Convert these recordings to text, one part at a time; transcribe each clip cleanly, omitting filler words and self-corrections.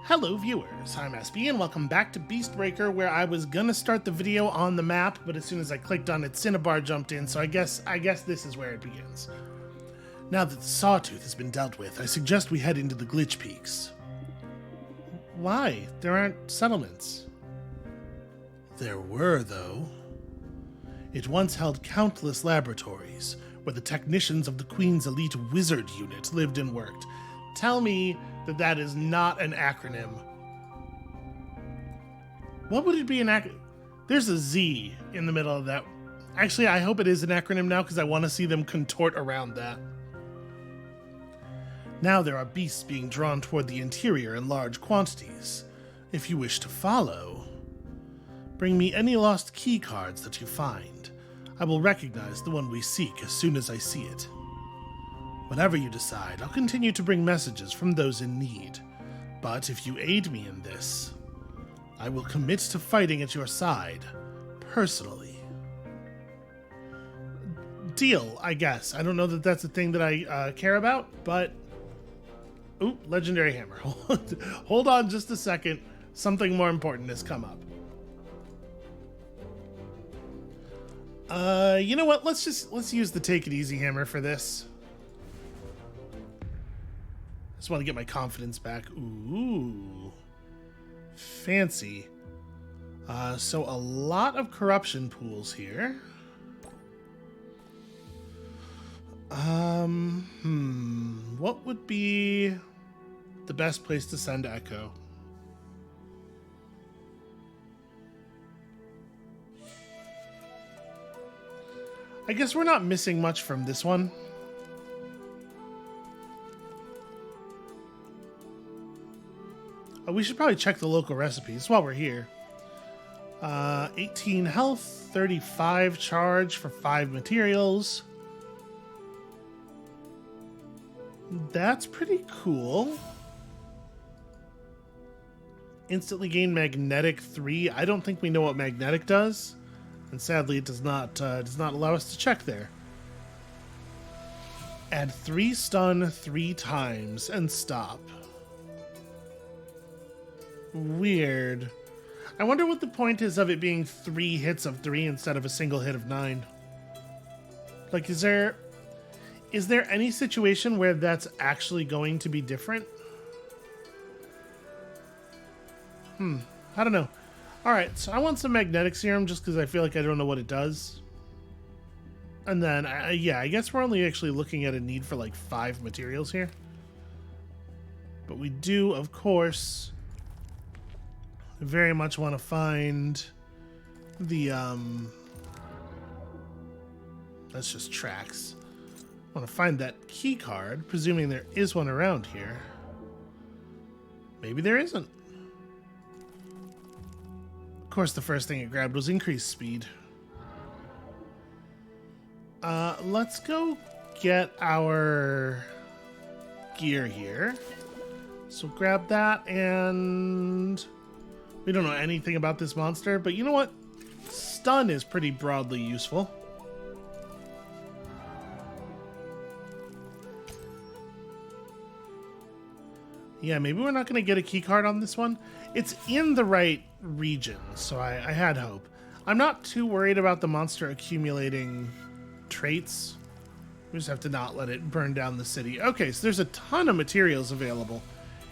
Hello viewers, I'm SB and welcome back to Beastbreaker, where I was gonna start the video on the map, but as soon as I clicked on it, Cinnabar jumped in, so I guess this is where it begins. Now that the Sawtooth has been dealt with, I suggest we head into the Glitch Peaks. Why? There aren't settlements. There were, though. It once held countless laboratories, where the technicians of the Queen's elite wizard unit lived and worked. Tell me that that is not an acronym. What would it be an acronym? There's a Z in the middle of that. Actually, I hope it is an acronym now because I want to see them contort around that. Now there are beasts being drawn toward the interior in large quantities. If you wish to follow, bring me any lost key cards that you find. I will recognize the one we seek as soon as I see it. Whatever you decide, I'll continue to bring messages from those in need. But if you aid me in this, I will commit to fighting at your side, personally. Deal, I guess. I don't know that that's a thing that I care about, but... Ooh, legendary hammer. Hold on just a second. Something more important has come up. You know what? Let's use the take it easy hammer for this. Just want to get my confidence back. Ooh. Fancy. So a lot of corruption pools here. What would be the best place to send Echo? I guess we're not missing much from this one. We should probably check the local recipes while we're here. 18 health, 35 charge for 5 materials. That's pretty cool. Instantly gain magnetic 3. I don't think we know what magnetic does, and sadly it does not allow us to check there. Add 3 stun 3 times and stop. Weird. I wonder what the point is of it being 3 hits of 3 instead of a single hit of 9. Like, is there any situation where that's actually going to be different? I don't know. Alright, so I want some magnetic serum just because I feel like I don't know what it does. And then, yeah, I guess we're only actually looking at a need for like 5 materials here. But we do, of course... very much want to find the that's just tracks. Want to find that key card, presuming there is one around here. Maybe there isn't. Of course, the first thing it grabbed was increased speed. Let's go get our gear here. So grab that, and we don't know anything about this monster, but you know what? Stun is pretty broadly useful. Yeah, maybe we're not going to get a keycard on this one. It's in the right region, so I had hope. I'm not too worried about the monster accumulating traits. We just have to not let it burn down the city. Okay, so there's a ton of materials available.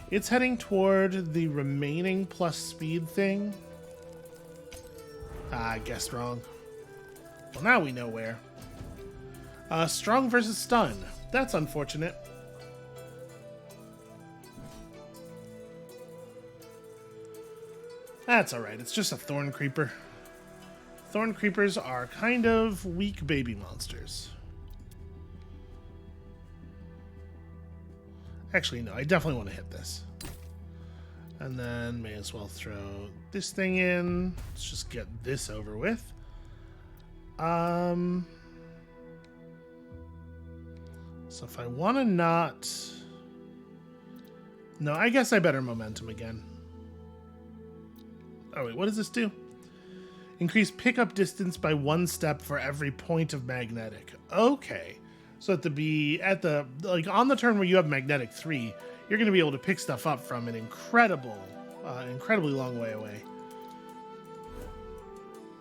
It's heading toward the remaining plus speed thing. I guessed wrong. Well, now we know where. Strong versus stun. That's unfortunate. That's alright. It's just a thorn creeper. Thorn creepers are kind of weak baby monsters. Actually, no, I definitely want to hit this. And then may as well throw this thing in. Let's just get this over with. So if I want to not... No, I guess I better momentum again. Oh wait, what does this do? Increase pickup distance by 1 step for every point of magnetic. Okay. So at the like on the turn where you have magnetic 3, you're going to be able to pick stuff up from an incredibly long way away.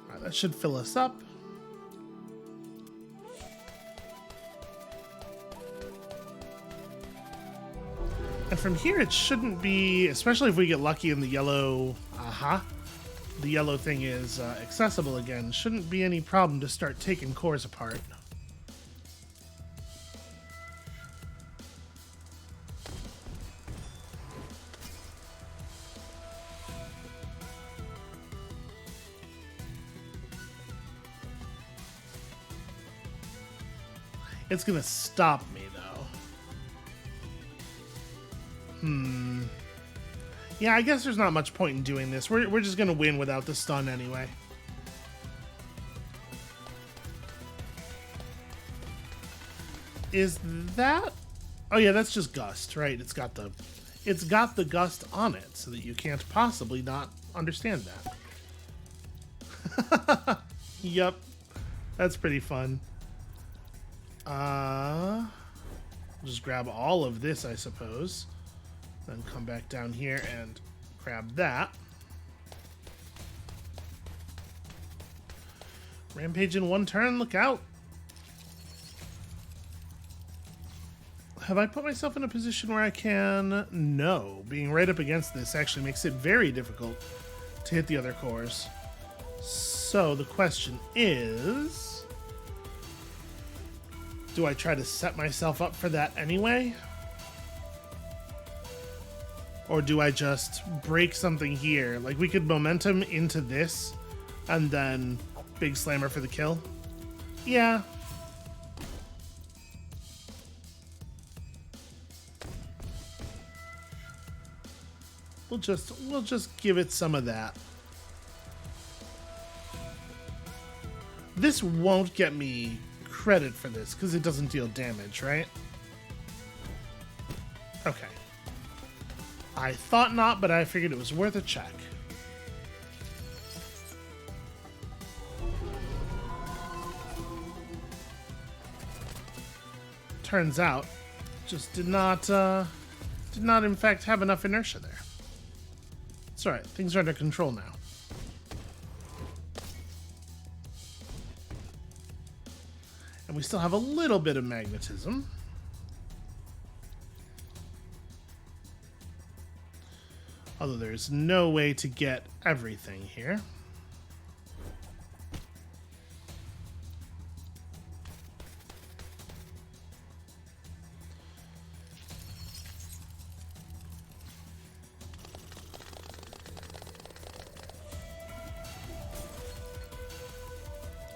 All right, that should fill us up. And from here, it shouldn't be, especially if we get lucky and the yellow, the yellow thing is accessible again, shouldn't be any problem to start taking cores apart. It's gonna stop me, though. Yeah, I guess there's not much point in doing this. We're just gonna win without the stun anyway. Is that... Oh yeah, that's just gust, right? It's got the gust on it, so that you can't possibly not understand that. Yep. That's pretty fun. Just grab all of this, I suppose. Then come back down here and grab that. Rampage in one turn, look out! Have I put myself in a position where I can? No. Being right up against this actually makes it very difficult to hit the other cores. So the question is... do I try to set myself up for that anyway? Or do I just break something here? Like, we could momentum into this and then big slammer for the kill? Yeah. We'll just give it some of that. This won't get me credit for this because it doesn't deal damage, right? Okay. I thought not, but I figured it was worth a check. Turns out, just did not in fact have enough inertia there. It's alright, things are under control now. And we still have a little bit of magnetism. Although there's no way to get everything here.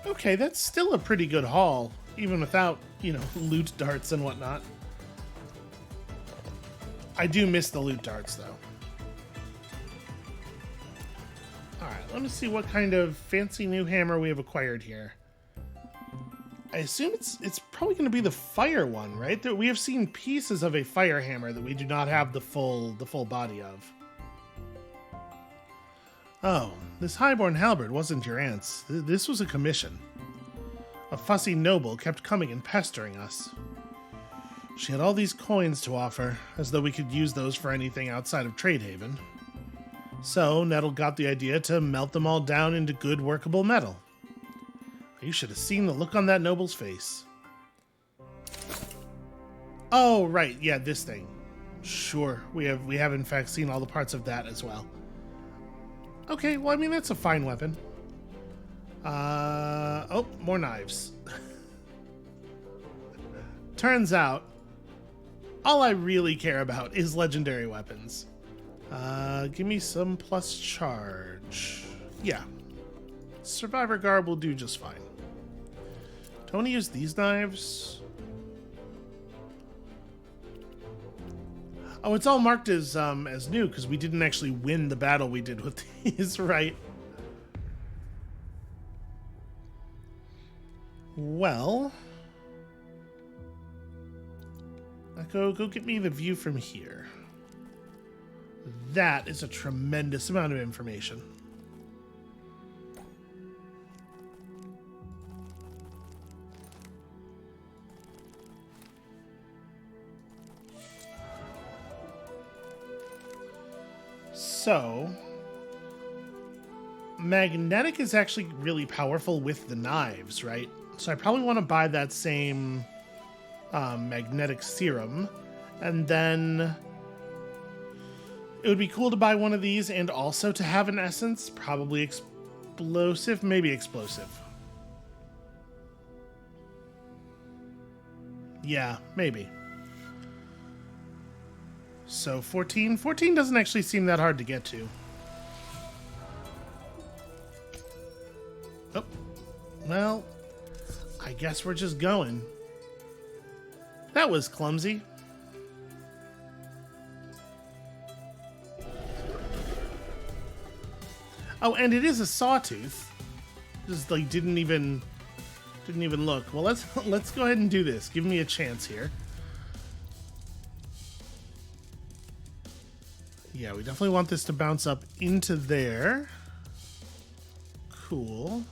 Okay, that's still a pretty good haul, even without, you know, loot darts and whatnot. I do miss the loot darts, though. Alright, let me see what kind of fancy new hammer we have acquired here. I assume it's probably going to be the fire one, right? We have seen pieces of a fire hammer that we do not have the full body of. Oh, this highborn halberd wasn't your aunt's. This was a commission. A fussy noble kept coming and pestering us. She had all these coins to offer, as though we could use those for anything outside of Tradehaven. So, Nettle got the idea to melt them all down into good workable metal. You should have seen the look on that noble's face. Oh, right, yeah, this thing. Sure, we have in fact seen all the parts of that as well. Okay, well, I mean, that's a fine weapon. Oh, more knives. Turns out, all I really care about is legendary weapons. Give me some plus charge. Yeah. Survivor garb will do just fine. Do I want to use these knives? Oh, it's all marked as new because we didn't actually win the battle we did with these, right? Well, go get me the view from here. That is a tremendous amount of information. So, magnetic is actually really powerful with the knives, right? So I probably want to buy that same magnetic serum. And then it would be cool to buy one of these and also to have an essence. Probably explosive, maybe explosive. Yeah, maybe. So 14. 14 doesn't actually seem that hard to get to. Oh, well, I guess we're just going. That was clumsy. Oh, and it is a sawtooth. Just like didn't even look. Well, let's go ahead and do this. Give me a chance here. Yeah, we definitely want this to bounce up into there. Cool.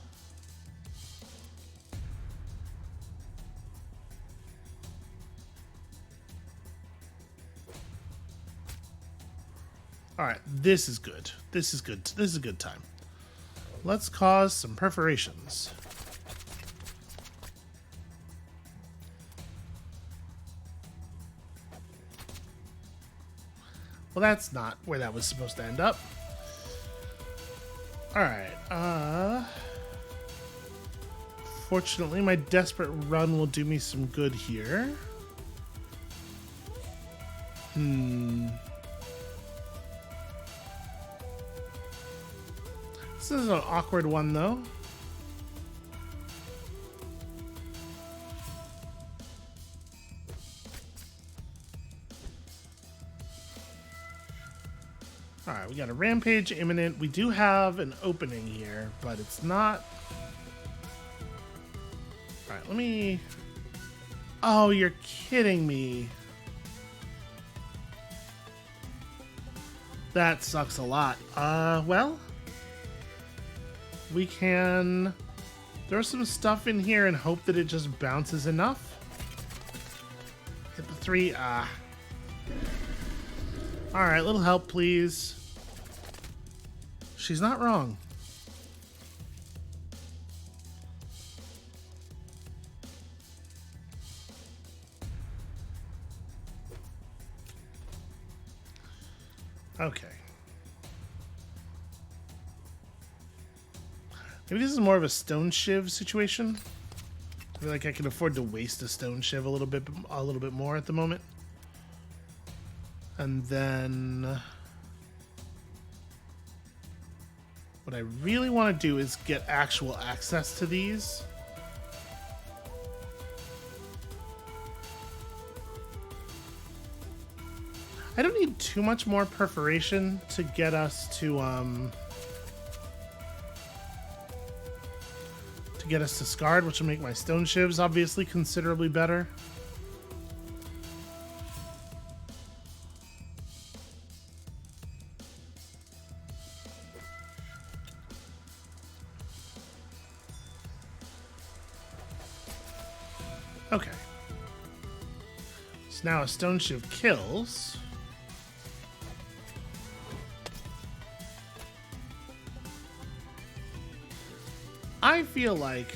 All right, this is good. This is good. This is a good time. Let's cause some perforations. Well, that's not where that was supposed to end up. All right. Fortunately, my desperate run will do me some good here. This is an awkward one, though. Alright, we got a rampage imminent. We do have an opening here, but it's not... Alright, let me... Oh, you're kidding me. That sucks a lot. Well... We can throw some stuff in here and hope that it just bounces enough. Hit the 3. Alright, little help, please. She's not wrong. Okay. Maybe this is more of a stone shiv situation. I feel like I can afford to waste a stone shiv a little bit more at the moment. And then what I really want to do is get actual access to these. I don't need too much more perforation to get us to scarred, which will make my stone shivs obviously considerably better. Okay. So now a stone shiv kills. I feel like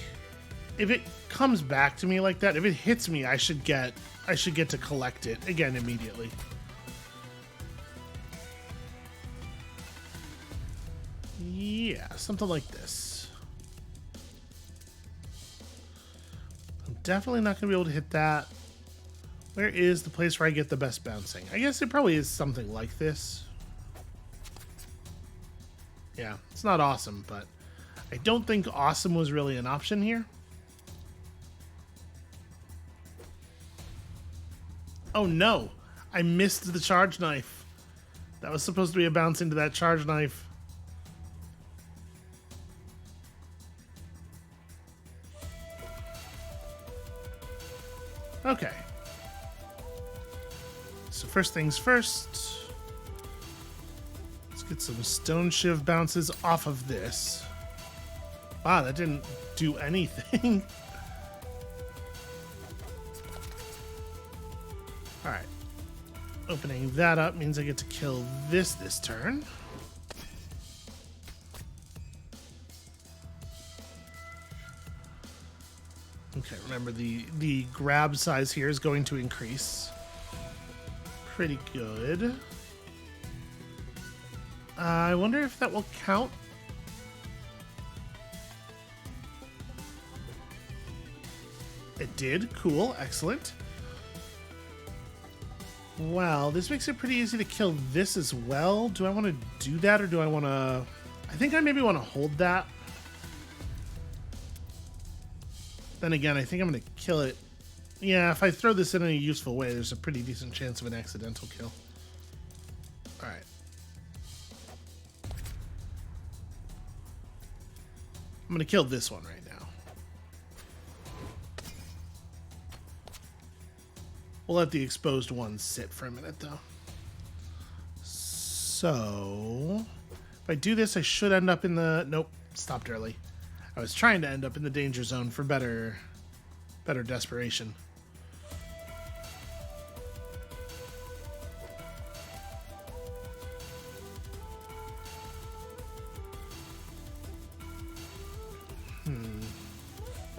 if it comes back to me like that, if it hits me, I should get to collect it again immediately. Yeah, something like this. I'm definitely not going to be able to hit that. Where is the place where I get the best bouncing? I guess it probably is something like this. Yeah, it's not awesome, but I don't think awesome was really an option here. Oh no, I missed the charge knife. That was supposed to be a bounce into that charge knife. Okay. So first things first. Let's get some stone shiv bounces off of this. Wow, that didn't do anything. Alright. Opening that up means I get to kill this turn. Okay, remember the grab size here is going to increase. Pretty good. I wonder if that will count. It did. Cool. Excellent. Well, this makes it pretty easy to kill this as well. Do I want to do that, or do I want to... I think I maybe want to hold that. Then again, I think I'm going to kill it. Yeah, if I throw this in a useful way, there's a pretty decent chance of an accidental kill. Alright. I'm going to kill this one right now. We'll let the exposed one sit for a minute, though. So... if I do this, I should end up in the... Nope, stopped early. I was trying to end up in the danger zone for better desperation.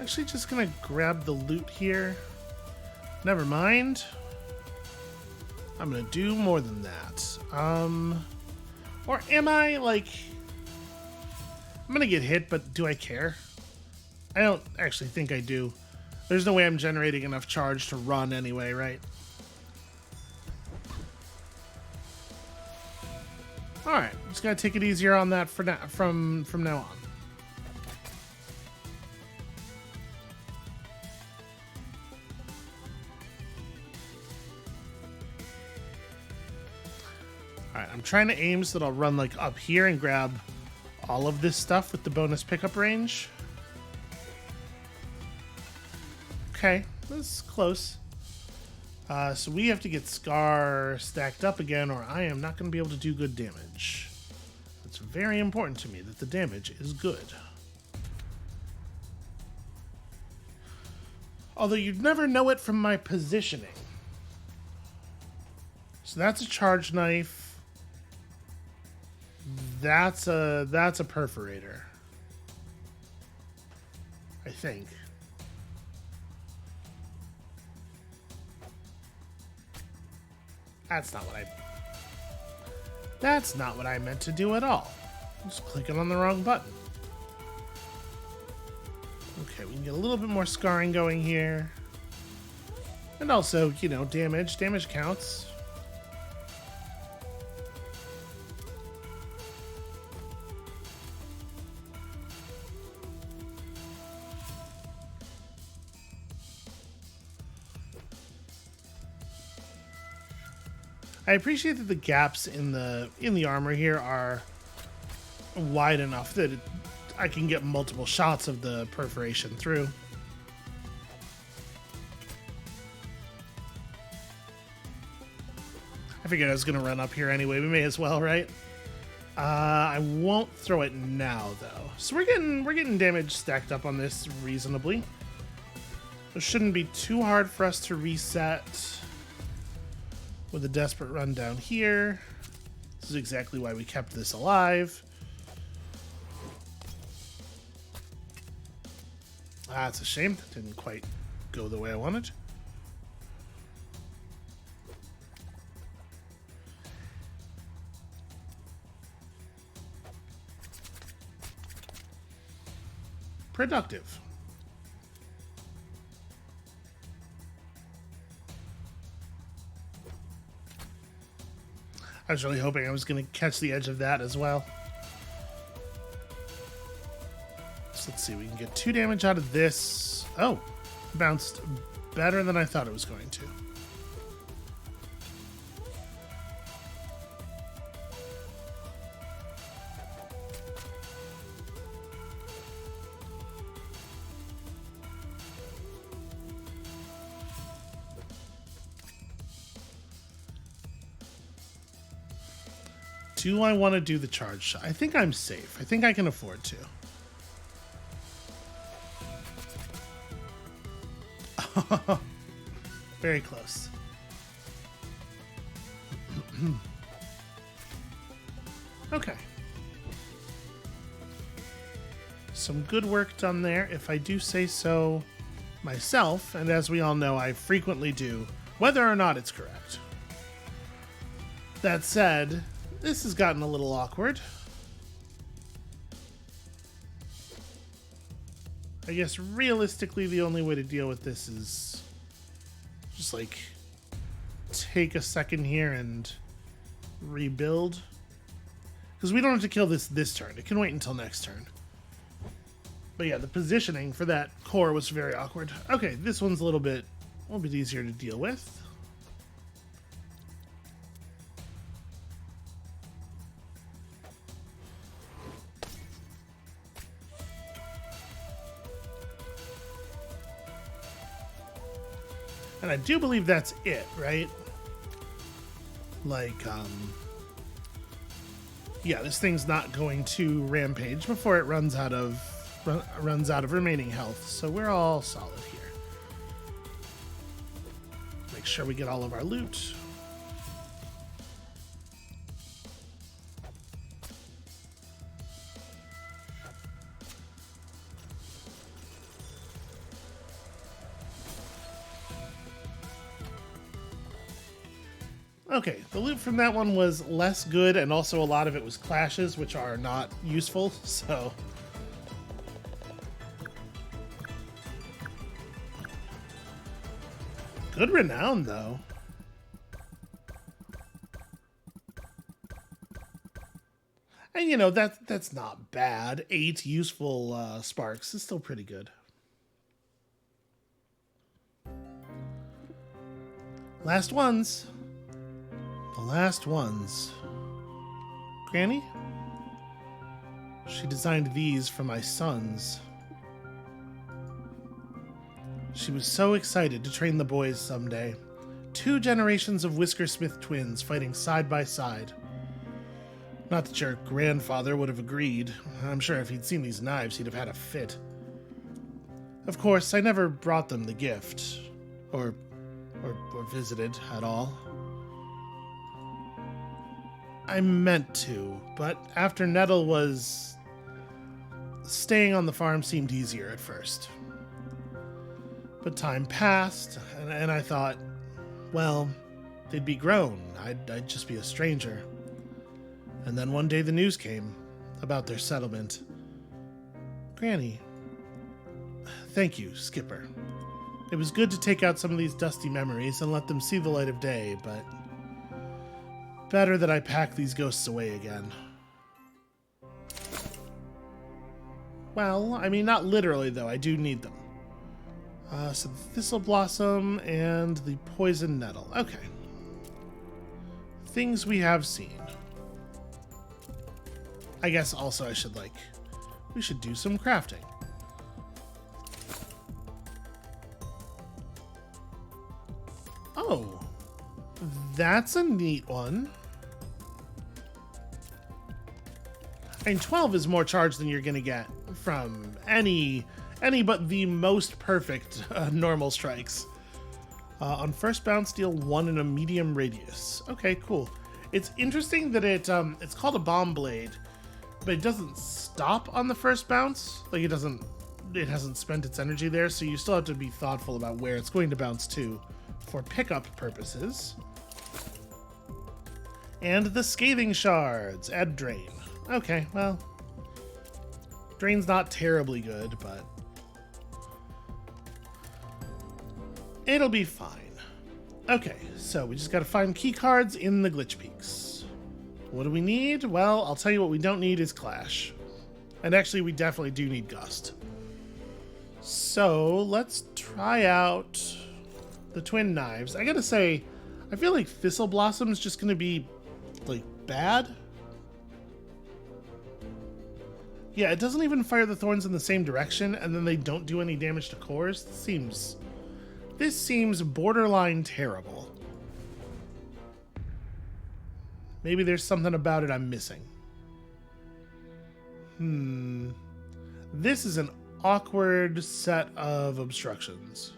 Actually, just gonna grab the loot here. Never mind. I'm gonna do more than that. Or am I, like... I'm gonna get hit, but do I care? I don't actually think I do. There's no way I'm generating enough charge to run anyway, right? Alright, just gotta take it easier on that for now, from now on. Alright, I'm trying to aim so that I'll run like up here and grab all of this stuff with the bonus pickup range. Okay, this is close. So we have to get Scar stacked up again, or I am not going to be able to do good damage. It's very important to me that the damage is good. Although you'd never know it from my positioning. So that's a charge knife. That's a perforator. I think. That's not what I meant to do at all. I'm just clicking on the wrong button. Okay, we can get a little bit more scarring going here. And also, you know, damage. Damage counts. I appreciate that the gaps in the armor here are wide enough that I can get multiple shots of the perforation through. I figured I was going to run up here anyway. We may as well, right? I won't throw it now, though. So we're getting damage stacked up on this reasonably. It shouldn't be too hard for us to reset with a desperate run down here. This is exactly why we kept this alive. Ah, it's a shame. That didn't quite go the way I wanted. Productive. I was really hoping I was going to catch the edge of that as well. So let's see, we can get 2 damage out of this. Oh, bounced better than I thought it was going to. Do I want to do the charge shot? I think I'm safe. I think I can afford to. Very close. Okay. Some good work done there, if I do say so myself, and as we all know, I frequently do, whether or not it's correct. That said, this has gotten a little awkward. I guess realistically the only way to deal with this is just like take a second here and rebuild. Because we don't have to kill this turn. It can wait until next turn. But yeah, the positioning for that core was very awkward. Okay, this one's a little bit easier to deal with. And I do believe that's it, right? Like, yeah, this thing's not going to rampage before it runs out of remaining health, so we're all solid here. Make sure we get all of our loot. Okay, the loot from that one was less good, and also a lot of it was clashes, which are not useful, so... Good renown, though. And, you know, that's not bad. 8 useful sparks is still pretty good. Last ones. The last ones. Granny? She designed these for my sons. She was so excited to train the boys someday. 2 generations of Whiskersmith twins fighting side by side. Not that your grandfather would have agreed. I'm sure if he'd seen these knives, he'd have had a fit. Of course, I never brought them the gift. Or visited at all. I meant to, but after Nettle was... staying on the farm seemed easier at first. But time passed, and I thought, well, they'd be grown. I'd just be a stranger. And then one day the news came about their settlement. Granny. Thank you, Skipper. It was good to take out some of these dusty memories and let them see the light of day, but... better that I pack these ghosts away again. Well, I mean, not literally, though. I do need them. So the Thistle Blossom and the Poison Nettle. Okay. Things we have seen. I guess also we should do some crafting. Oh. That's a neat one. I mean, 12 is more charge than you're going to get from any but the most perfect normal strikes. On first bounce, deal 1 in a medium radius. Okay, cool. It's interesting that it's called a bomb blade, but it doesn't stop on the first bounce. Like it hasn't spent its energy there, so you still have to be thoughtful about where it's going to bounce to for pickup purposes. And the Scathing Shards. Add Drain. Okay, well... Drain's not terribly good, but... it'll be fine. Okay, so we just gotta find key cards in the Glitch Peaks. What do we need? Well, I'll tell you what we don't need is Clash. And actually, we definitely do need Gust. So, let's try out the Twin Knives. I gotta say, I feel like Thistle Blossom's just gonna be... like, bad? Yeah, it doesn't even fire the thorns in the same direction, and then they don't do any damage to cores. This seems borderline terrible. Maybe there's something about it I'm missing. This is an awkward set of obstructions.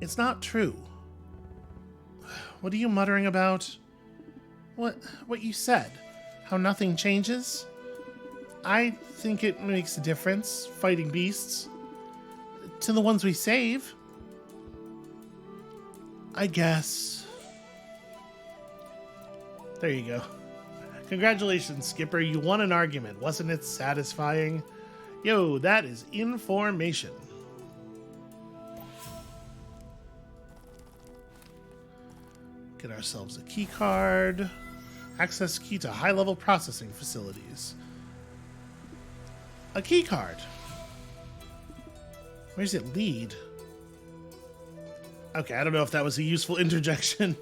It's not true. What are you muttering about? What you said? How nothing changes? I think it makes a difference fighting beasts. To the ones we save, I guess. There you go. Congratulations, Skipper. You won an argument. Wasn't it satisfying? Yo, that is information. Get ourselves a key card. Access key to high-level processing facilities. A key card. Where does it lead? Okay, I don't know if that was a useful interjection.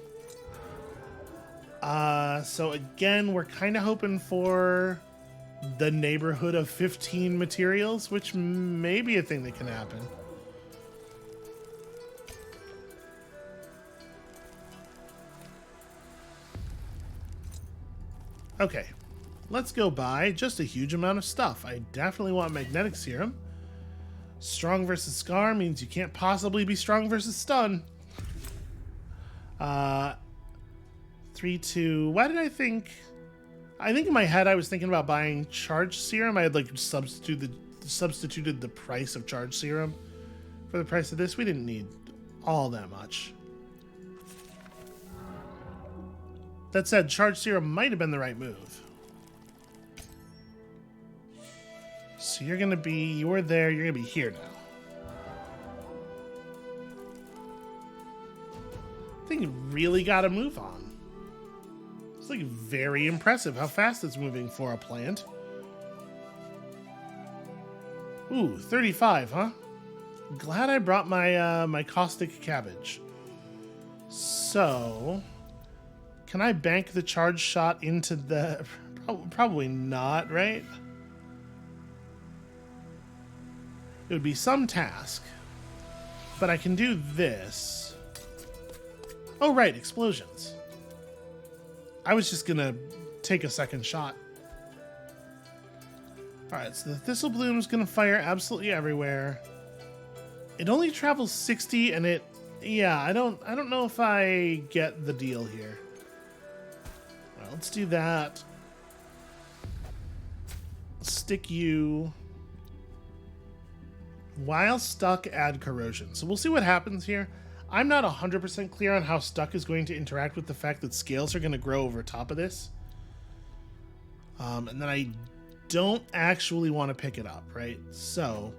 So again, we're kind of hoping for the neighborhood of 15 materials, which may be a thing that can happen. Okay, let's go buy just a huge amount of stuff. I definitely want magnetic serum. Strong versus scar means you can't possibly be strong versus stun. 3, 2. Why did I think in my head I was thinking about buying charge serum. I had like substituted the price of charge serum for the price of this. We didn't need all that much. That said, charge serum might have been the right move. So you're gonna be, you were there, you're gonna be here now. I think you really gotta move on. It's like very impressive how fast it's moving for a plant. Ooh, 35, huh? Glad I brought my my caustic cabbage. So, can I bank the charge shot into the... Probably not, right? It would be some task. But I can do this. Oh, right, explosions. I was just gonna take a second shot. Alright, so the thistle bloom's gonna fire absolutely everywhere. It only travels 60 and it... Yeah, I don't know if I get the deal here. Alright, let's do that. Stick you. While stuck, add corrosion. So we'll see what happens here. I'm not 100% clear on how stuck is going to interact with the fact that scales are going to grow over top of this. And then I don't actually want to pick it up, right? So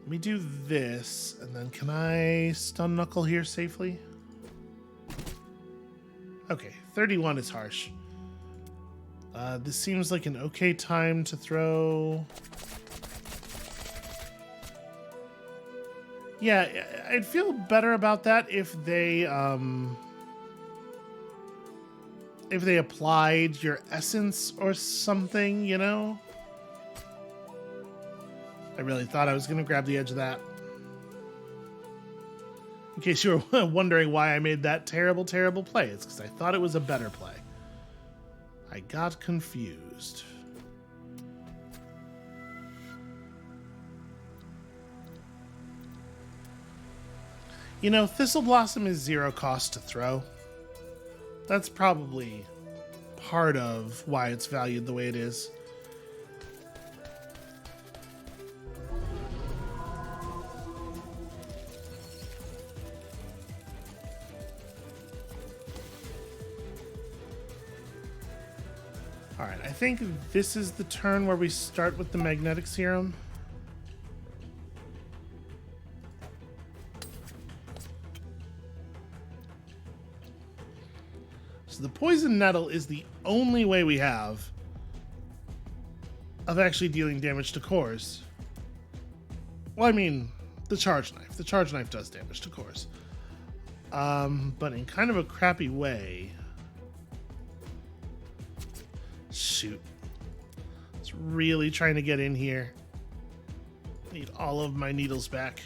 let me do this, and then can I stun knuckle here safely? Okay, 31 is harsh. This seems like an okay time to throw... Yeah, I'd feel better about that if they applied your essence or something, you know? I really thought I was going to grab the edge of that. In case you were wondering why I made that terrible, terrible play, it's because I thought it was a better play. I got confused. You know, Thistle Blossom is 0 cost to throw. That's probably part of why it's valued the way it is. Alright, I think this is the turn where we start with the magnetic serum. So the poison nettle is the only way we have of actually dealing damage to cores. Well, I mean, the charge knife. The charge knife does damage to cores. But in kind of a crappy way. Shoot. It's really trying to get in here. Need all of my needles back.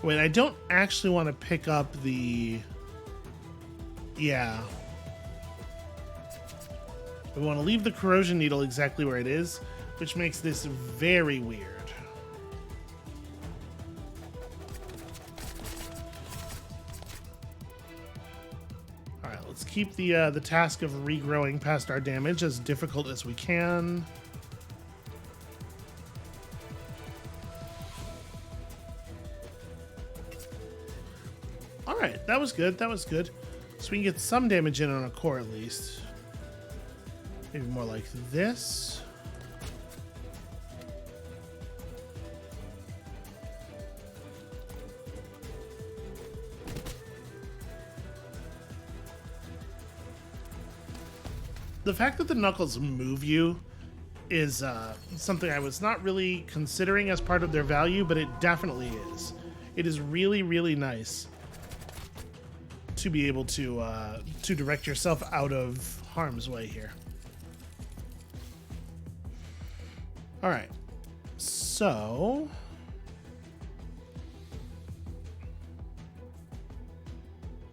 Wait, I don't actually want to pick up the... Yeah. We want to leave the corrosion needle exactly where it is, which makes this very weird. keep the task of regrowing past our damage as difficult as we can. All right, that was good. That was good. So we can get some damage in on a core at least. Maybe more like this. The fact that the knuckles move you is something I was not really considering as part of their value, but it definitely is. It is really, really nice to be able to direct yourself out of harm's way here. All right, so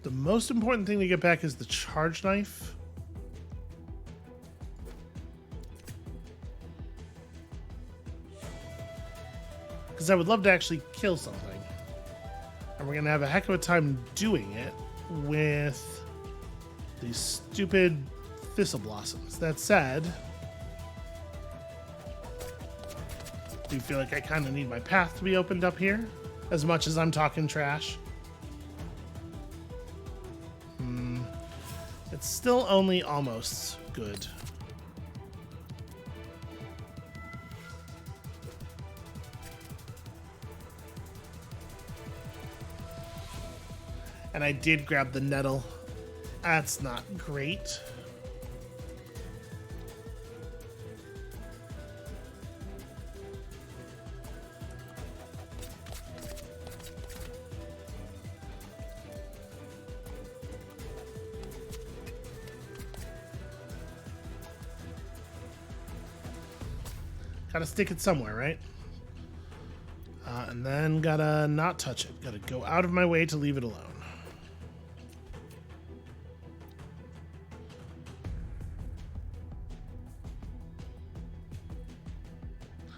the most important thing to get back is the charge knife. Because I would love to actually kill something. And we're going to have a heck of a time doing it with these stupid thistle blossoms. That said, I do feel like I kind of need my path to be opened up here, as much as I'm talking trash. It's still only almost good. And I did grab the nettle. That's not great. Gotta stick it somewhere, right? And then gotta not touch it. Gotta go out of my way to leave it alone.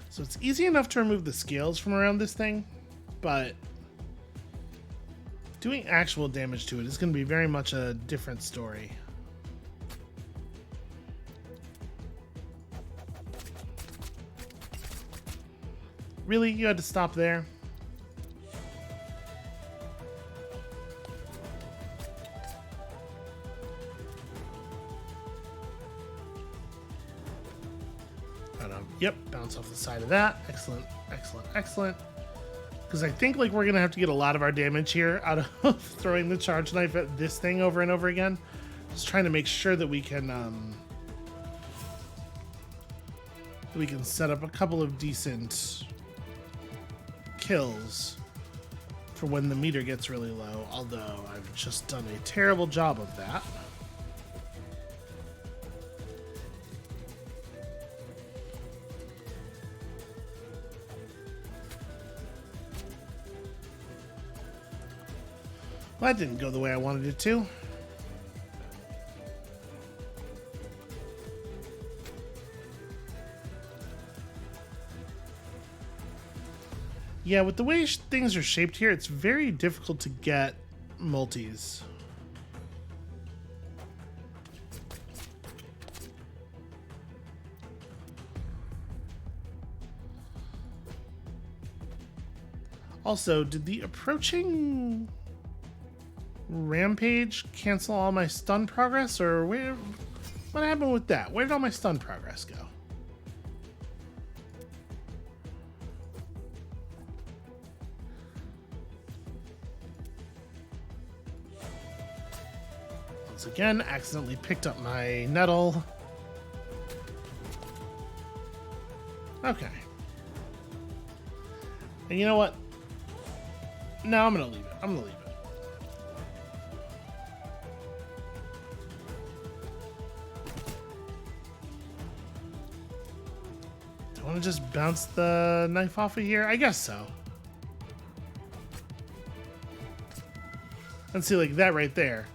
So it's easy enough to remove the scales from around this thing, but doing actual damage to it is going to be very much a different story. Really? You had to stop there? Yep, bounce off the side of that. Excellent, excellent, excellent. Because I think like we're gonna have to get a lot of our damage here out of throwing the charge knife at this thing over and over again. Just trying to make sure that we can set up a couple of decent kills for when the meter gets really low. Although I've just done a terrible job of that. Well, that didn't go the way I wanted it to. Yeah, with the way things are shaped here, it's very difficult to get multis. Also, did the approaching rampage cancel all my stun progress, or what happened with that? Where did all my stun progress go? Once again, accidentally picked up my nettle. Okay. And you know what? No, I'm gonna leave it. I'm gonna leave it. I want to just bounce the knife off of here? I guess so. And see, like that right there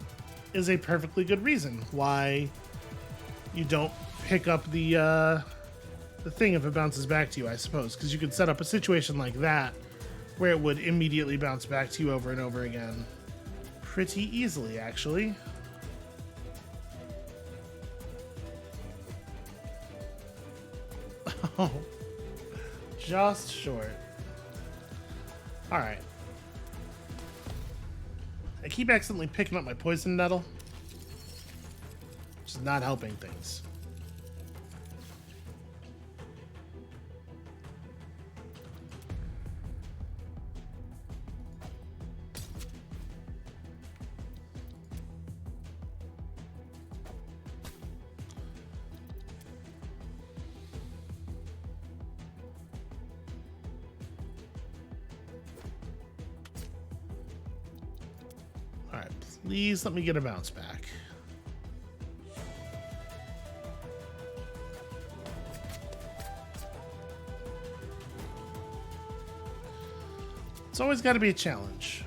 is a perfectly good reason why you don't pick up the thing if it bounces back to you, I suppose. Because you could set up a situation like that where it would immediately bounce back to you over and over again. Pretty easily, actually. Oh, just short. All right. I keep accidentally picking up my poison nettle, which is not helping things. Alright, please let me get a bounce back. It's always got to be a challenge.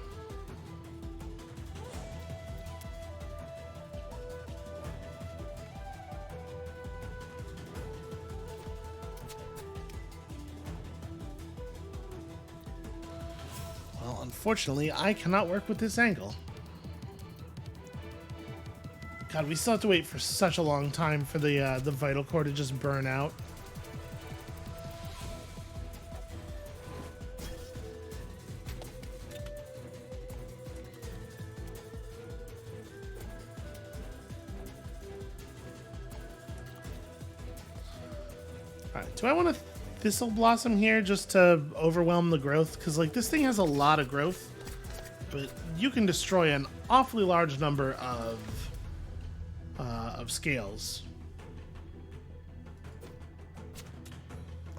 Well, unfortunately, I cannot work with this angle. God, we still have to wait for such a long time for the vital core to just burn out. Alright, do I want to Thistle Blossom here just to overwhelm the growth? Because, like, this thing has a lot of growth, but you can destroy an awfully large number of scales.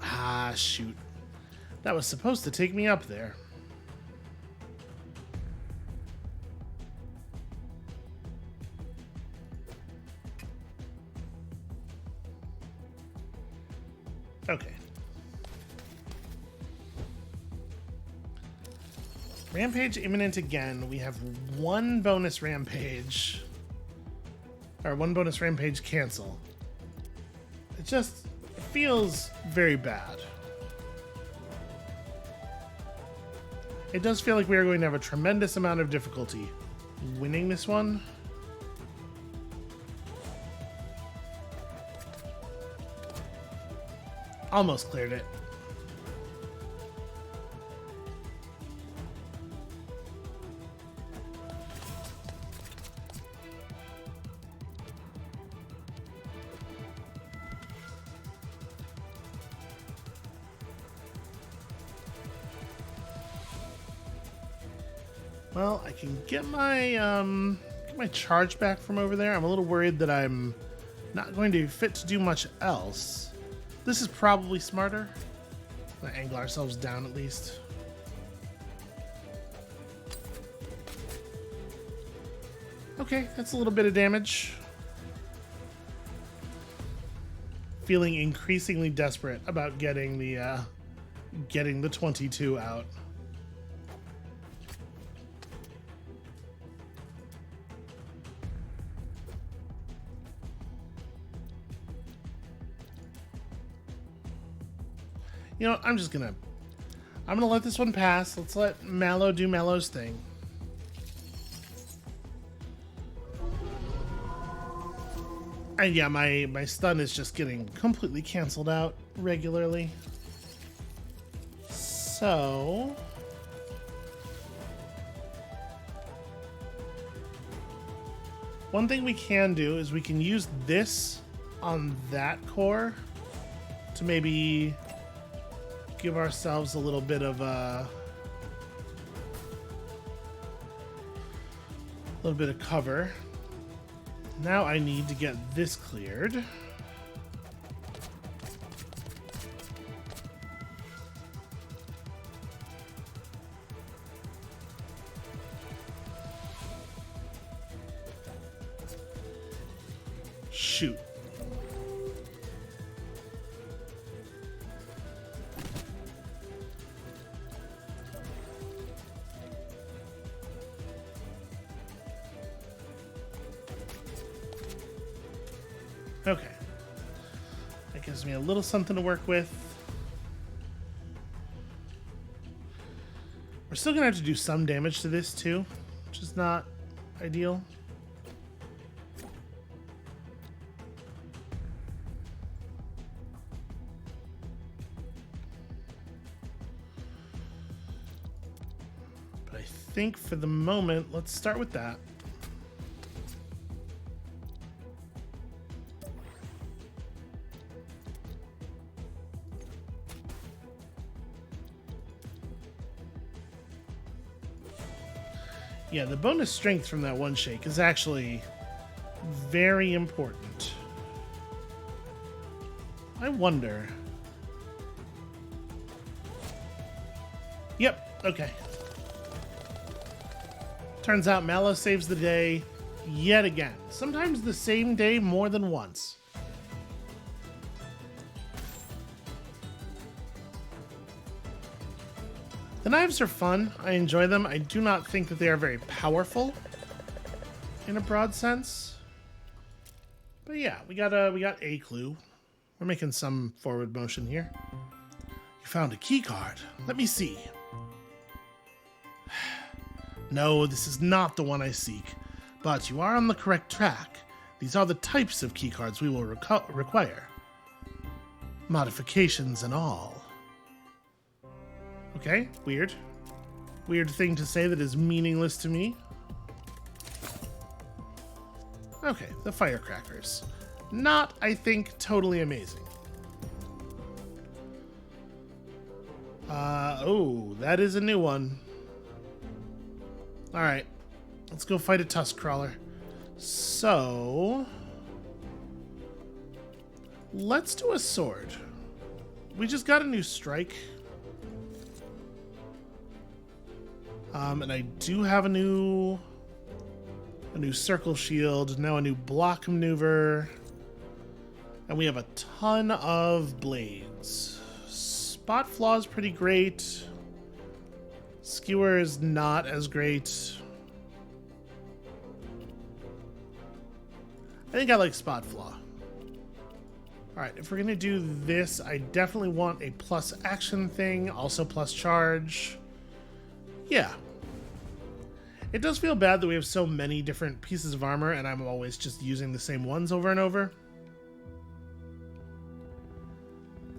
Ah, shoot. That was supposed to take me up there. Okay. Rampage imminent again. We have one bonus rampage. Or one bonus rampage cancel. It just feels very bad. It does feel like we are going to have a tremendous amount of difficulty winning this one. Almost cleared it. Well, I can get my charge back from over there. I'm a little worried that I'm not going to be fit to do much else. This is probably smarter. Let's angle ourselves down at least. Okay, that's a little bit of damage. Feeling increasingly desperate about getting the 22 out. You know, I'm gonna let this one pass. Let's let Mallow do Mallow's thing. And yeah, my stun is just getting completely canceled out regularly. So one thing we can do is we can use this on that core to maybe give ourselves a little bit of cover. Now I need to get this cleared. Shoot. Okay. That gives me a little something to work with. We're still gonna have to do some damage to this too, which is not ideal. think for the moment, let's start with that. Yeah, the bonus strength from that one shake is actually very important. I wonder. Yep, okay. Turns out Mallow saves the day yet again. Sometimes the same day more than once. The knives are fun. I enjoy them. I do not think that they are very powerful in a broad sense. But yeah, we got a clue. We're making some forward motion here. You found a key card. Let me see. No, this is not the one I seek, but you are on the correct track. These are the types of key cards we will require. Modifications and all. Okay, weird. Weird thing to say that is meaningless to me. Okay, the firecrackers. Not, I think, totally amazing. Oh, that is a new one. Alright, let's go fight a tusk crawler. So, let's do a sword. We just got a new strike. And I do have a new circle shield, now a new block maneuver, and we have a ton of blades. Spot flaw is pretty great. Skewer is not as great. I think I like spot flaw. Alright, if we're gonna do this, I definitely want a plus action thing, also plus charge. Yeah. It does feel bad that we have so many different pieces of armor and I'm always just using the same ones over and over.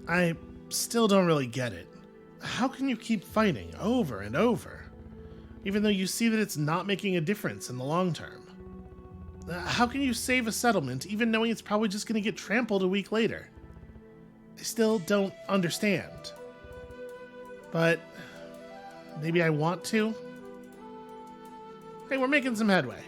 I still don't really get it. How can you keep fighting over and over, even though you see that it's not making a difference in the long term? How can you save a settlement even knowing it's probably just going to get trampled a week later? I still don't understand. But maybe I want to. Hey, we're making some headway.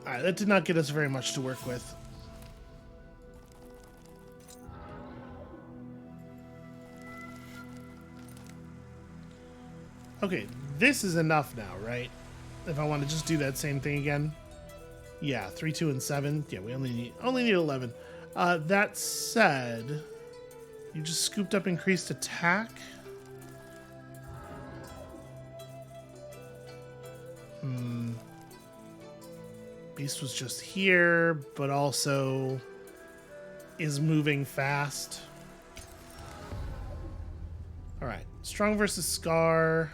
Alright, that did not get us very much to work with. Okay, this is enough now, right? If I want to just do that same thing again. Yeah, 3, 2, and 7. Yeah, we only need 11. That said, you just scooped up increased attack. Beast was just here, but also is moving fast. Alright, strong versus scar.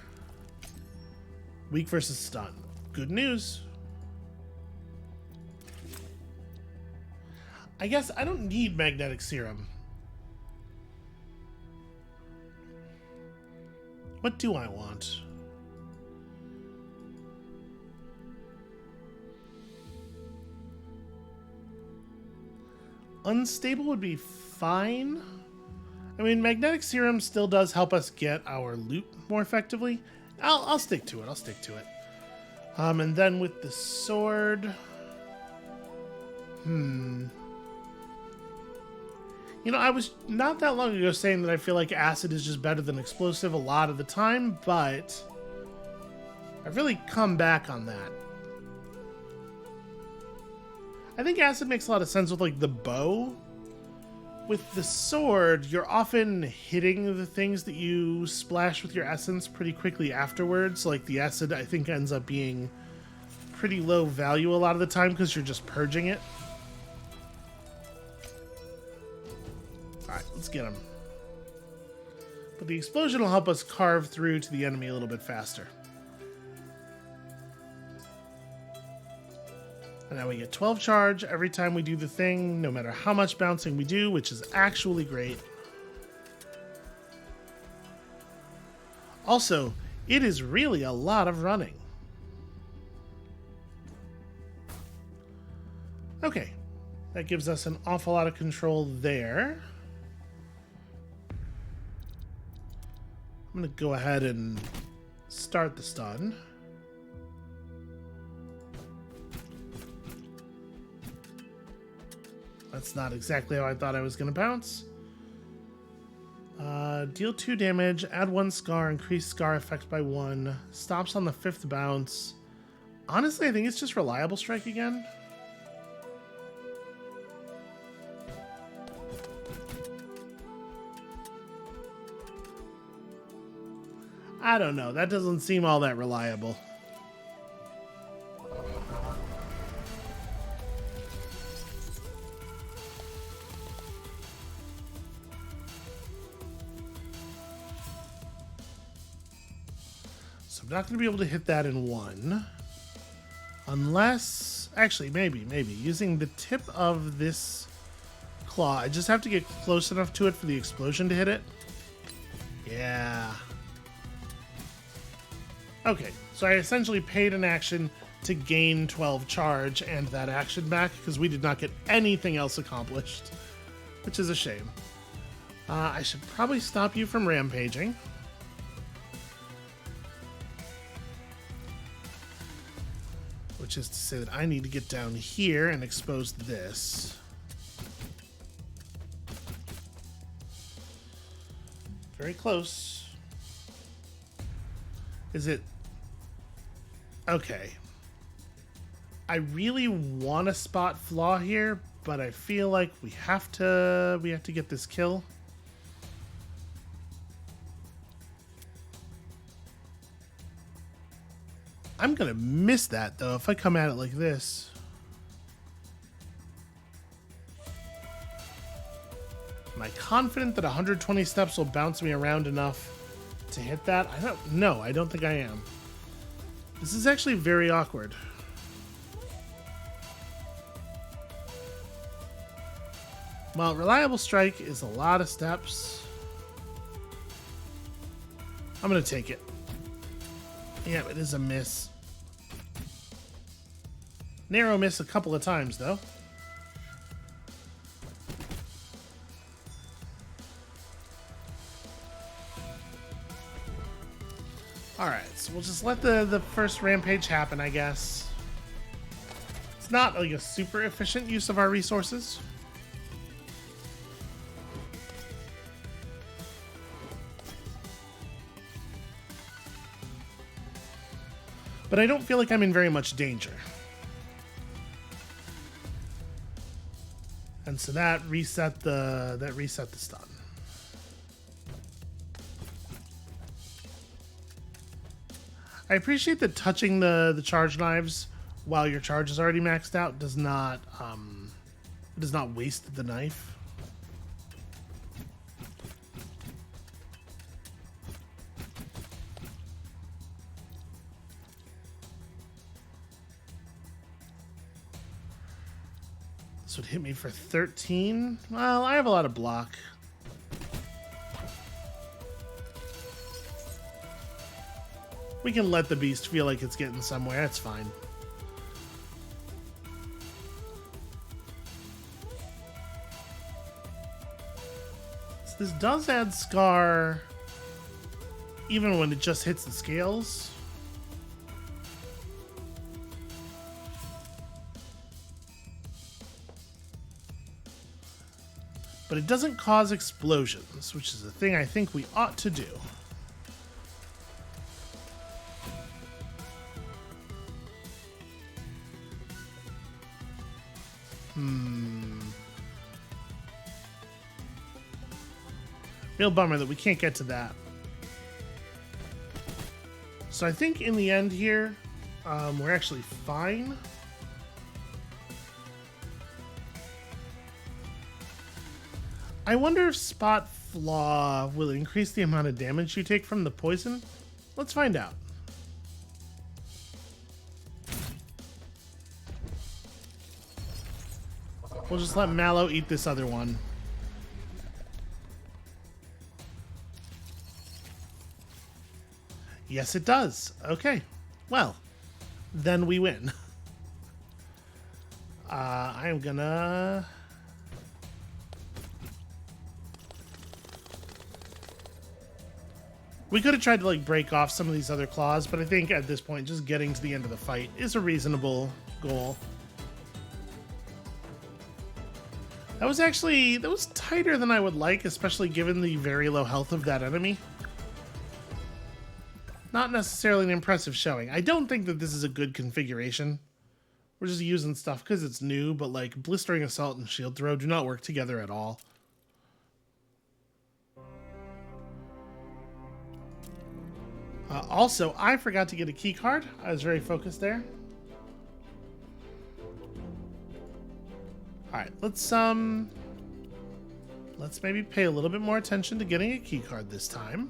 Weak versus stun. Good news. I guess I don't need magnetic serum. What do I want? Unstable would be fine. I mean, magnetic serum still does help us get our loot more effectively. I'll stick to it. I'll stick to it. And then with the sword, you know, I was not that long ago saying that I feel like acid is just better than explosive a lot of the time, but I've really come back on that. I think acid makes a lot of sense with, like, the bow. With the sword, you're often hitting the things that you splash with your essence pretty quickly afterwards. Like, the acid, I think, ends up being pretty low value a lot of the time because you're just purging it. Alright, let's get him. But the explosion will help us carve through to the enemy a little bit faster. And now we get 12 charge every time we do the thing, no matter how much bouncing we do, which is actually great. Also, it is really a lot of running. Okay, that gives us an awful lot of control there. I'm going to go ahead and start the stun. That's not exactly how I thought I was going to bounce. Deal 2 damage, add 1 scar, increase scar effect by 1. Stops on the 5th bounce. Honestly, I think it's just reliable strike again. I don't know. That doesn't seem all that reliable. So I'm not going to be able to hit that in one. Unless... Actually, maybe. Using the tip of this claw. I just have to get close enough to it for the explosion to hit it. Yeah. Okay, so I essentially paid an action to gain 12 charge and that action back because we did not get anything else accomplished, which is a shame. I should probably stop you from rampaging. Which is to say that I need to get down here and expose this. Very close. Is it... Okay. I really want to spot flaw here, but I feel like we have to get this kill. I'm gonna miss that though if I come at it like this. Am I confident that 120 steps will bounce me around enough to hit that? I don't know. I don't think I am. This is actually very awkward. Well, reliable strike is a lot of steps. I'm gonna take it. Yeah, it is a miss. Narrow miss a couple of times, though. Alright, so we'll just let the first rampage happen, I guess. It's not like a super efficient use of our resources. But I don't feel like I'm in very much danger. And so that reset the stun. I appreciate that touching the charge knives while your charge is already maxed out does not waste the knife. This would hit me for 13. Well, I have a lot of block. We can let the beast feel like it's getting somewhere. That's fine. So this does add scar even when it just hits the scales. But it doesn't cause explosions, which is a thing I think we ought to do. Real bummer that we can't get to that. So I think in the end here, we're actually fine. I wonder if Spot Flaw will increase the amount of damage you take from the poison. Let's find out. We'll just let Mallow eat this other one. Yes, it does. Okay. Well, then we win. I am gonna... We could have tried to, like, break off some of these other claws, but I think at this point, just getting to the end of the fight is a reasonable goal. That was tighter than I would like, especially given the very low health of that enemy. Not necessarily an impressive showing. I don't think that this is a good configuration. We're just using stuff because it's new, but like Blistering Assault and Shield Throw do not work together at all. Also, I forgot to get a key card. I was very focused there. All right, let's maybe pay a little bit more attention to getting a key card this time.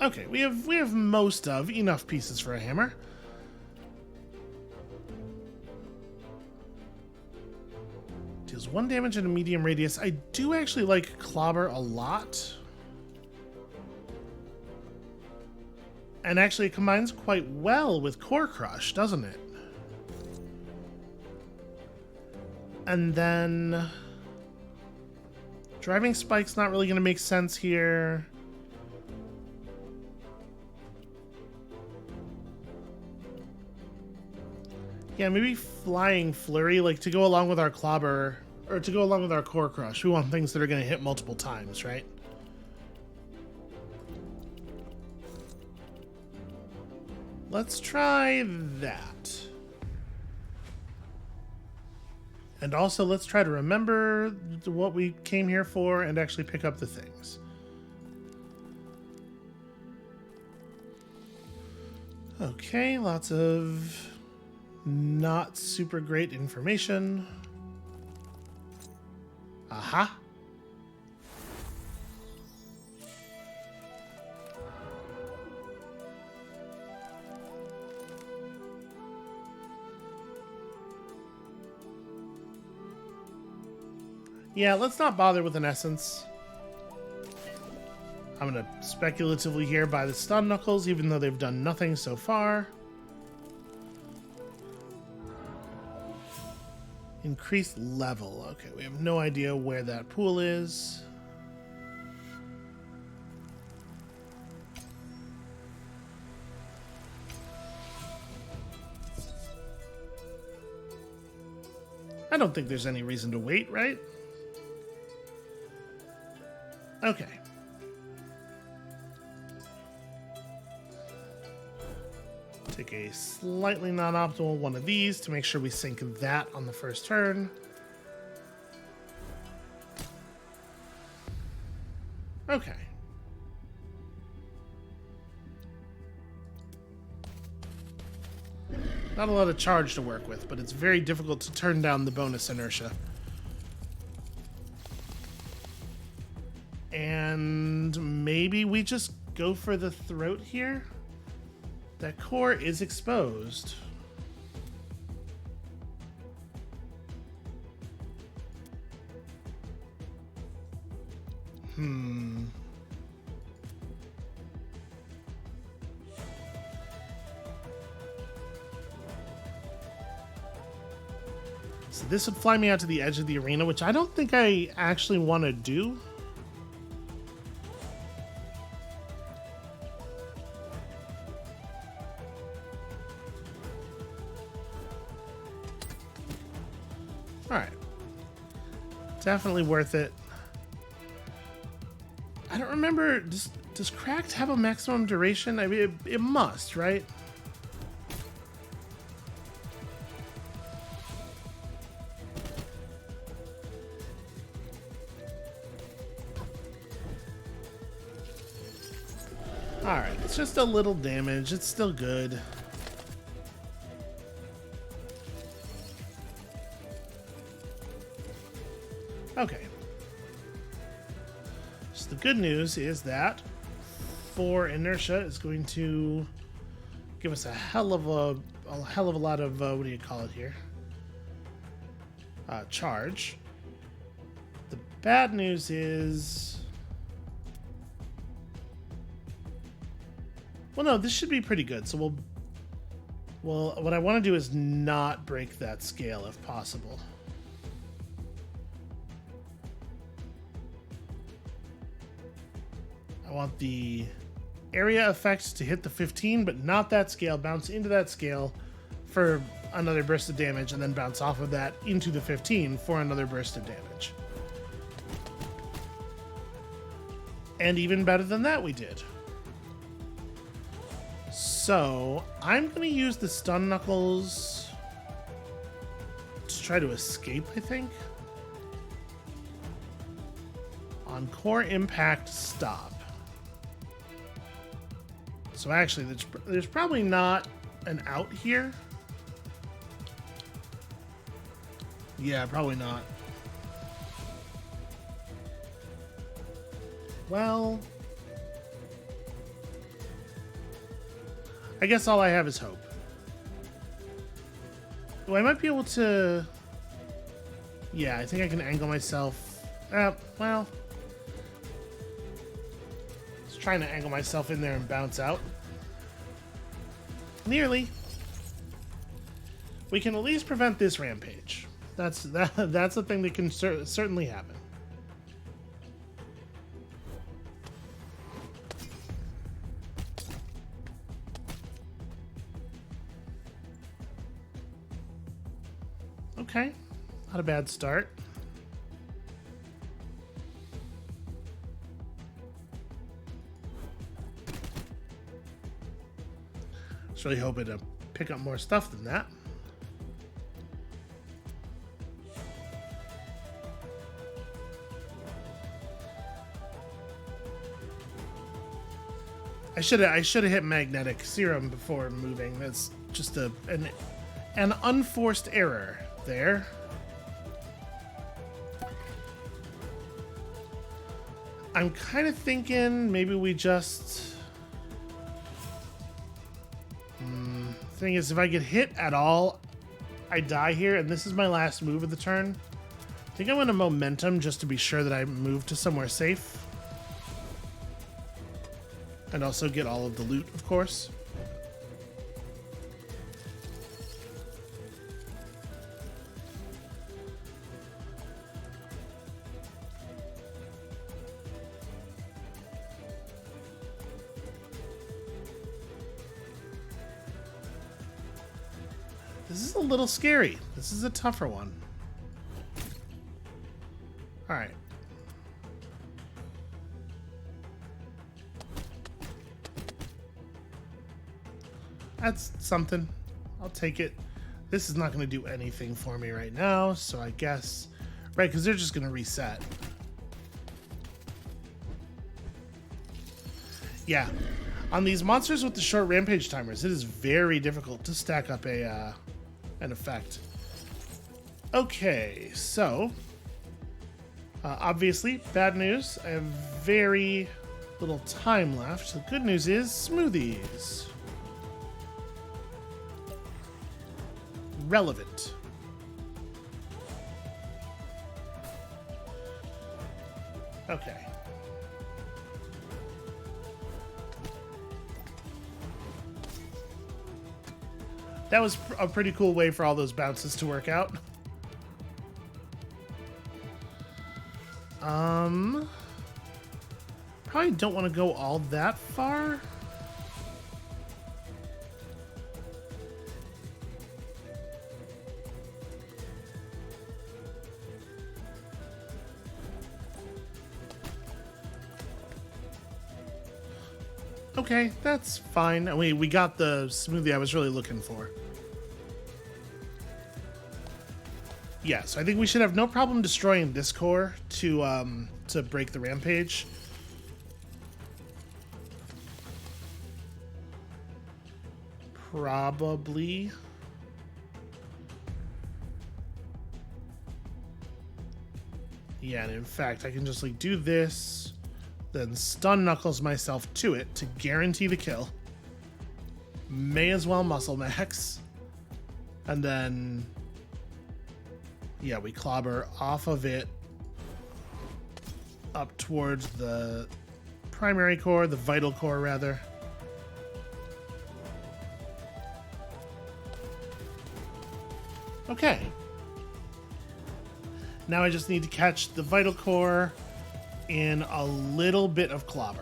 Okay, we have most of enough pieces for a hammer. Deals 1 damage at a medium radius. I do actually like Clobber a lot. And actually it combines quite well with Core Crush, doesn't it? And then Driving Spike's not really going to make sense here. Yeah, maybe Flying Flurry, like to go along with our Clobber, or to go along with our Core Crush. We want things that are going to hit multiple times, right? Let's try that. And also, let's try to remember what we came here for and actually pick up the things. Okay, lots of not super great information. Aha. Yeah, let's not bother with an essence. I'm gonna speculatively here buy the Stun Knuckles, even though they've done nothing so far. Increased level. Okay, we have no idea where that pool is. I don't think there's any reason to wait, right? Okay. Take a slightly non-optimal one of these to make sure we sink that on the first turn. Okay. Not a lot of charge to work with, but it's very difficult to turn down the bonus inertia. And maybe we just go for the throat here? That core is exposed. So this would fly me out to the edge of the arena, which I don't think I actually want to do. Alright. Definitely worth it. I don't remember, does Cracked have a maximum duration? I mean, it must, right? Alright, it's just a little damage. It's still good. Okay. So the good news is that 4 inertia is going to give us a hell of a lot of what do you call it here? Charge. The bad news is, well, no, this should be pretty good. So what I want to do is not break that scale if possible. I want the area effect to hit the 15, but not that scale. Bounce into that scale for another burst of damage, and then bounce off of that into the 15 for another burst of damage. And even better than that, we did. So I'm going to use the stun knuckles to try to escape, I think. On core impact, stop. So actually, there's probably not an out here. Yeah, probably not. Well, I guess all I have is hope. Oh, I might be able to... Yeah, I think I can angle myself. Well... Just trying to angle myself in there and bounce out. Nearly. We can at least prevent this rampage. That's a thing that can certainly happen. Okay, not a bad start. Just really hoping to pick up more stuff than that. I should have hit magnetic serum before moving. That's just an unforced error there. I'm kind of thinking maybe we just... Thing is, if I get hit at all, I die here, and this is my last move of the turn. I think I'm going to momentum just to be sure that I move to somewhere safe. And also get all of the loot, of course. This is a little scary. This is a tougher one. All right. That's something. I'll take it. This is not going to do anything for me right now, so I guess... Right, because they're just going to reset. Yeah. On these monsters with the short rampage timers, it is very difficult to stack up an effect. Okay, so... obviously, bad news. I have very little time left. The good news is smoothies. Relevant. Okay. That was a pretty cool way for all those bounces to work out. Probably don't want to go all that far. Okay, that's fine. We got the smoothie I was really looking for. Yeah, so I think we should have no problem destroying this core to break the rampage. Probably. Yeah, and in fact, I can just like do this, then stun knuckles myself to it to guarantee the kill. May as well muscle max. And then, yeah, we clobber off of it up towards the primary core, the vital core rather. Okay. Now I just need to catch the vital core in a little bit of clobber.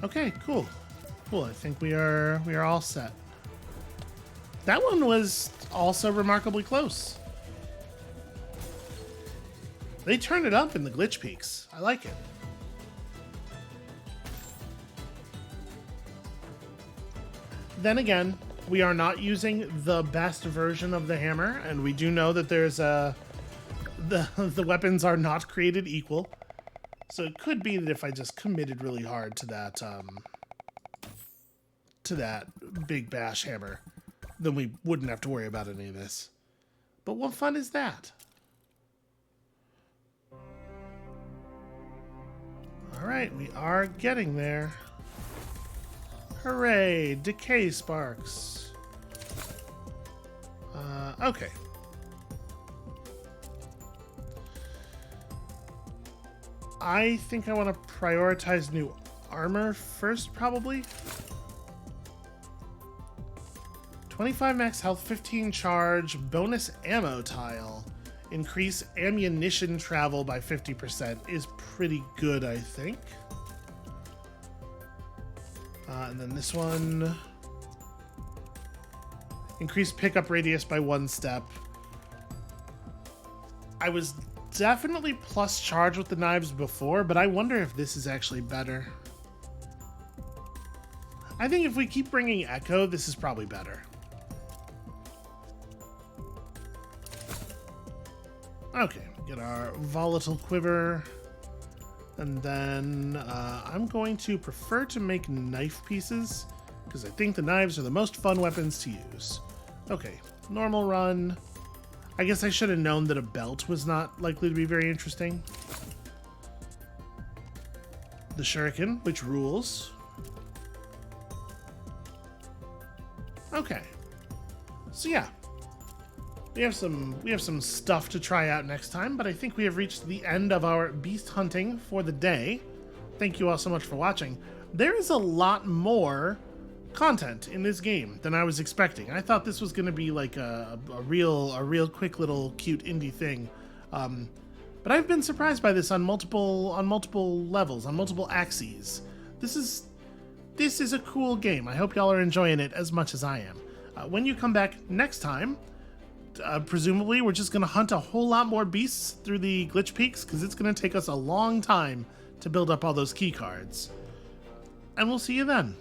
Okay, cool. Cool. I think we are all set. That one was also remarkably close. They turned it up in the glitch peaks. I like it. Then again, we are not using the best version of the hammer, and we do know that there's the weapons are not created equal. So it could be that if I just committed really hard to that big bash hammer, then we wouldn't have to worry about any of this. But what fun is that? All right, we are getting there. Hooray, decay sparks. Okay. I think I want to prioritize new armor first, probably. 25 max health, 15 charge, bonus ammo tile. Increase ammunition travel by 50% is pretty good, I think. And then this one. Increase pickup radius by 1 step. I was definitely plus charge with the knives before, but I wonder if this is actually better. I think if we keep bringing Echo, this is probably better. Okay, get our volatile quiver. And then I'm going to prefer to make knife pieces because I think the knives are the most fun weapons to use. Okay, normal run. I guess I should have known that a belt was not likely to be very interesting. The shuriken, which rules. Okay. So yeah. We have some stuff to try out next time, but I think we have reached the end of our beast hunting for the day. Thank you all so much for watching. There is a lot more content in this game than I was expecting. I thought this was going to be like a real quick little cute indie thing, but I've been surprised by this on multiple levels, on multiple axes. This is a cool game. I hope y'all are enjoying it as much as I am. When you come back next time, presumably we're just going to hunt a whole lot more beasts through the glitch peaks because it's going to take us a long time to build up all those key cards. And we'll see you then.